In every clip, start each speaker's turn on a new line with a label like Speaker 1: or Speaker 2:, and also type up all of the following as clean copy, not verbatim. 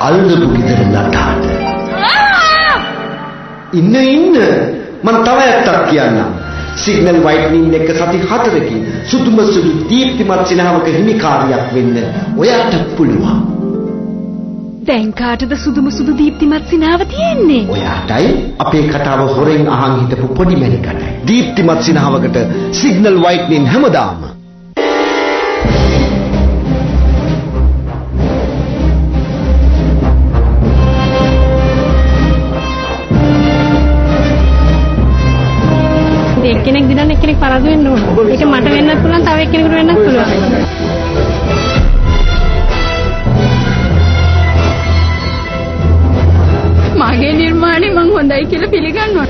Speaker 1: අල්ලපු ගෙදර නටාට. ඉන්න මම තව ඇත්තක් කියන්නම්. සිග්නල් වයිට්නින් එක සති 4කින් සුදුම සුදු දීප්තිමත් සිනහවක හිමිකාරියක් වෙන්න ඔයාට පුළුවන්.
Speaker 2: දැන් කාටද සුදුම සුදු දීප්තිමත් සිනහව තියෙන්නේ?
Speaker 1: ඔයාටයි අපේ කතාව හොරෙන් අහන් හිටපු පොඩි මැනිකටයි. දීප්තිමත් සිනහවකට සිග්නල් වයිට්නින් හැමදාම.
Speaker 2: එක්කෙනෙක් දිනන එක්කෙනෙක් පරාද වෙන්න ඕන. ඒක මට වෙන්නත් පුළුවන්, තව එක්කෙනෙකුට වෙන්නත් පුළුවන්. මගේ නිර්මාණය මං හොඳයි කියලා පිළිගන්නවා.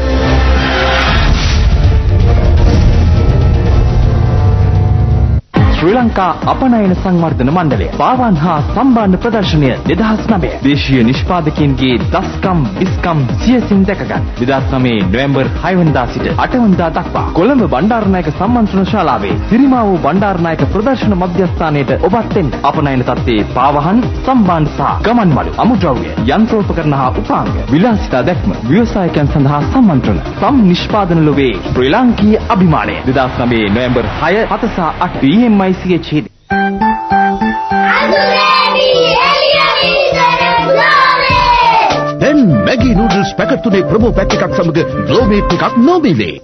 Speaker 3: ශ්‍රී ලංකා අපනයන සංවර්ධන මණ්ඩලය පාවන් හා සම්බන්ධ ප්‍රදර්ශනය 2009 දේශීය නිෂ්පාදකයන්ගේ දස්කම් විස්කම් සියසින් දැකගත් 2009 නොවැම්බර් 6 වෙනිදා සිට 8 වෙනිදා දක්වා කොළඹ බණ්ඩාරනායක සම්මන්ත්‍රණ ශාලාවේ සිරිමා වූ බණ්ඩාරනායක ප්‍රදර්ශන මධ්‍යස්ථානයට ඔබත් එන්න. අපනයන තත්ත්වයේ පාවහන් සම්බන්ධ සහ ගමන් මළු අමුද්‍රව්‍ය යන්ත්‍රෝපකරණ හා උපාංග විලාසිතා දැක්ම ව්‍යවසායකයන් සඳහා සම්මන්ත්‍රණ සම් නිෂ්පාදන ලෝකයේ ශ්‍රී ලාංකීය අභිමානය 2009 නොවැම්බර් 6 7 සහ 8 PMI ICHD.
Speaker 4: දැන් Maggi noodles පැකට් තුනේ ප්‍රොමෝ පැක් එකක් සමග ග්ලෝමේට් එකක් නොමිලේ.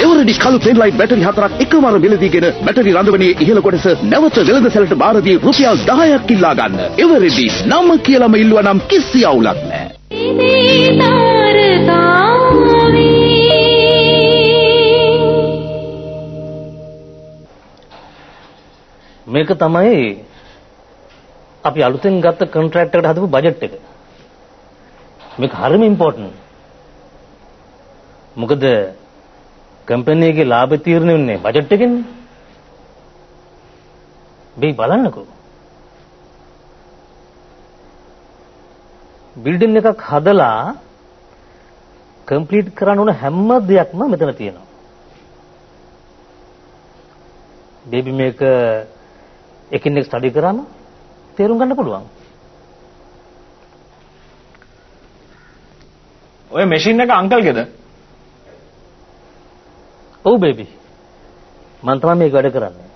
Speaker 4: එවරඩි කළු පෙන් ලයිට් බැටරි 4ක් එකවර මිලදීගෙන බැටරි රඳවනේ ඉහළ කොටස නැවත වෙළඳ සැලට බාර දී රුපියල් 10ක් ඉල්ලා ගන්න. එවරඩි නම කියලාම ඉල්ලුවා නම් කිසි අවුලක් නැහැ.
Speaker 5: මේක තමයි අපි අලුතෙන් ගත්ත කොන්ට්‍රැක්ට් එකට හදපු බජට් එක. මේක හරිම ඉම්පෝටන්ට්. මොකද කම්පැනි එකේ ලාභ තීරණය වෙන්නේ බජට් එකෙන්නේ. මේ බලන්නකෝ. බිල්ඩින් එකක් හදලා කම්ප්ලීට් කරන්න ඕන හැම දෙයක්ම මෙතන තියෙනවා. බේබි මේක එකින් එක ස්ටඩි කරාම තේරුම් ගන්න පුළුවන්.
Speaker 6: ඔය මැෂින් එක අංකල්ගේද?
Speaker 5: ඔව් බේබි. මම තමයි මේක වැඩ කරන්නේ.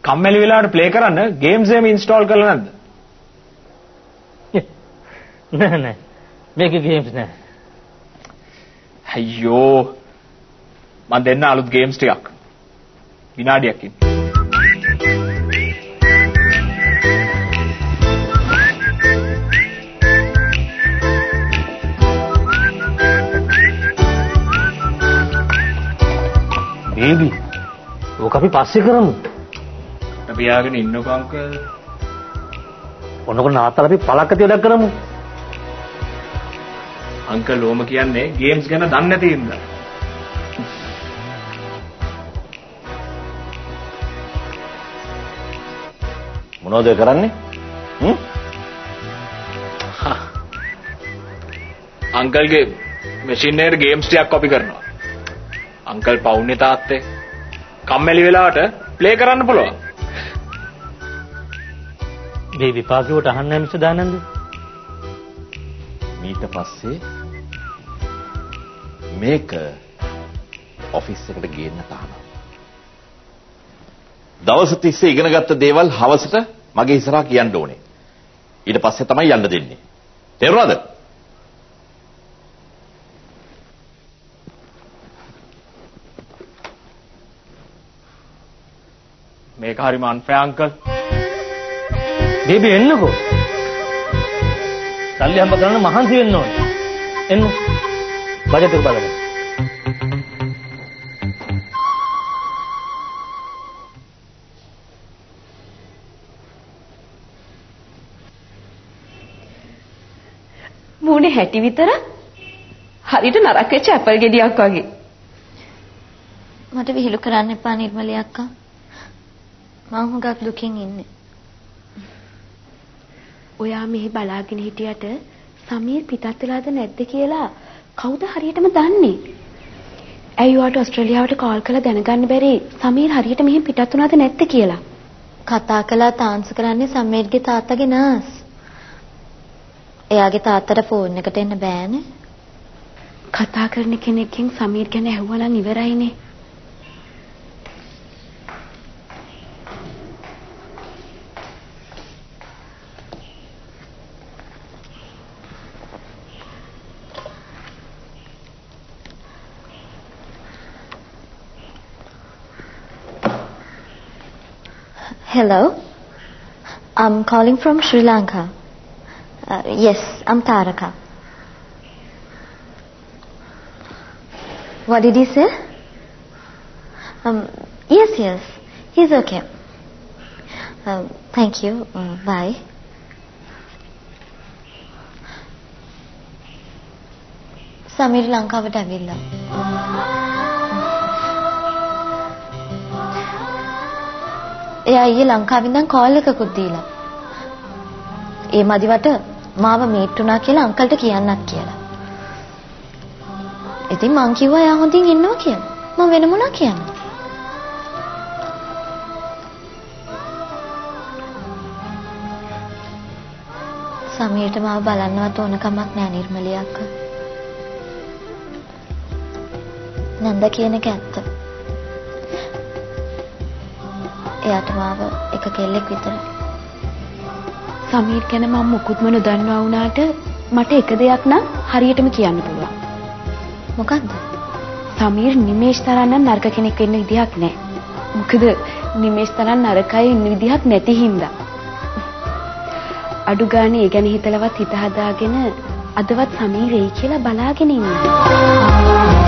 Speaker 6: කම්මැලි වෙලාවට ප්ලේ කරන්න ගේම්ස් එහෙම ඉන්ස්ටෝල් කරලා නැද්ද?
Speaker 5: නෑ නෑ. මේකේ ගේම්ස් නෑ.
Speaker 6: අයියෝ. මම දෙන්න අලුත් ගේම්ස් ටිකක්. විනාඩියකින්.
Speaker 5: බේබි. ඔක අපි පස්සේ කරමු.
Speaker 6: අපි ආගෙන ඉන්නකෝ අංකල්.
Speaker 5: ඔන්නකො නාත්තල අපි පළක්කති වැඩක් කරමු.
Speaker 6: අංකල් ඕම කියන්නේ ගේම්ස් ගැන දන්නේ නැති ඉඳලා.
Speaker 5: මොනවද කරන්නේ?
Speaker 6: අංකල්ගේ මැෂින් එකට ගේම්ස් ටිකක් කොපි කරනවා. අංකල් පවුනේ තාත්තේ. කම්මැලි වෙලාවට ප්ලේ කරන්න පුළුවන්.
Speaker 5: මේ විපාකේට අහන්නේ මිස්ටර් දානන්ද?
Speaker 7: ඊට පස්සේ මේක ඔෆිස් එකට ගේන්න තානවා. දවස් 30 ඉගෙනගත්ත දේවල් හවසට මගේ ඉස්සරහා කියන්න ඕනේ. ඊට පස්සේ තමයි යන්න දෙන්නේ. තේරුණාද?
Speaker 6: මේක හරිම අන්ෆෙයාර් අංකල්.
Speaker 5: බේබි එන්නකෝ. සල්ලි හම්බ කරන්න මහන්සි වෙන්න ඕනේ. එන්න. බජට් එක බලන්න.
Speaker 2: මූණේ හැටි විතර හරියට නරක වෙච්ච ඇපල් ගෙඩියක් වගේ.
Speaker 8: මට විහිළු කරන්න එපා නිර්මලී අක්කා. මම හුඟක් දුකින් ඉන්නේ.
Speaker 2: ඔයා මෙහි බලාගෙන හිටියට සමීර් පිටත් වෙලාද නැද්ද කියලා කවුද හරියටම දන්නේ? ඇයි ඔයාට ඕස්ට්‍රේලියාවට කෝල් කරලා දැනගන්න බැරි සමීර් හරියට මෙහෙන් පිටත් වුණාද නැද්ද කියලා?
Speaker 8: කතා කළා තාන්ස් කරන්නේ සමීර්ගේ තාත්තගේ නර්ස්. එයාගේ තාත්තට ෆෝන් එකට එන්න බෑනේ.
Speaker 2: කතා කරන කෙනෙක්ගෙන් සමීර් ගැන ඇහුවා නම් ඉවරයිනේ.
Speaker 8: Hello. I'm calling from Sri Lanka. Yes, I'm Taraka. What did he say? Yes. He's okay. Thank you. Bye. Samir ලංකාවට ඇවිල්ලා. එයා ඊයේ ලංකාවෙන් ඉඳන් කෝල් එකකුත් දීලා. ඒ මදිවට මාව මීට් වුණා කියලා අංකල්ට කියන්නත් කියලා. ඉතින් මං කිව්වා එයා හොඳින් ඉන්නවා කියලා. මම වෙන මොනවා කියන්නේ? සමීරට මාව බලන්නවත් ඕන කමක් නැහැ නිර්මලිය අක්කා. නන්ද කියන එක ඇත්ත. එයාට මාව එක කෙල්ලෙක් විතරයි.
Speaker 2: සමීර් ගැන මම මුකුත්ම නොදන්නවා වුණාට මට එක දෙයක් නම් හරියටම කියන්න පුළුවන්.
Speaker 8: මොකද්ද?
Speaker 2: සමීර් නිමේෂ් තරම් නරක කෙනෙක් වෙන්න විදිහක් නැහැ. මොකද නිමේෂ් තරම් නරකයි ඉන්න විදිහක් නැති හින්දා. අඩු ගානේ ඒ ගැන හිතලවත් හිත හදාගෙන අදවත් සමීර් එයි කියලා බලාගෙන ඉන්නවා.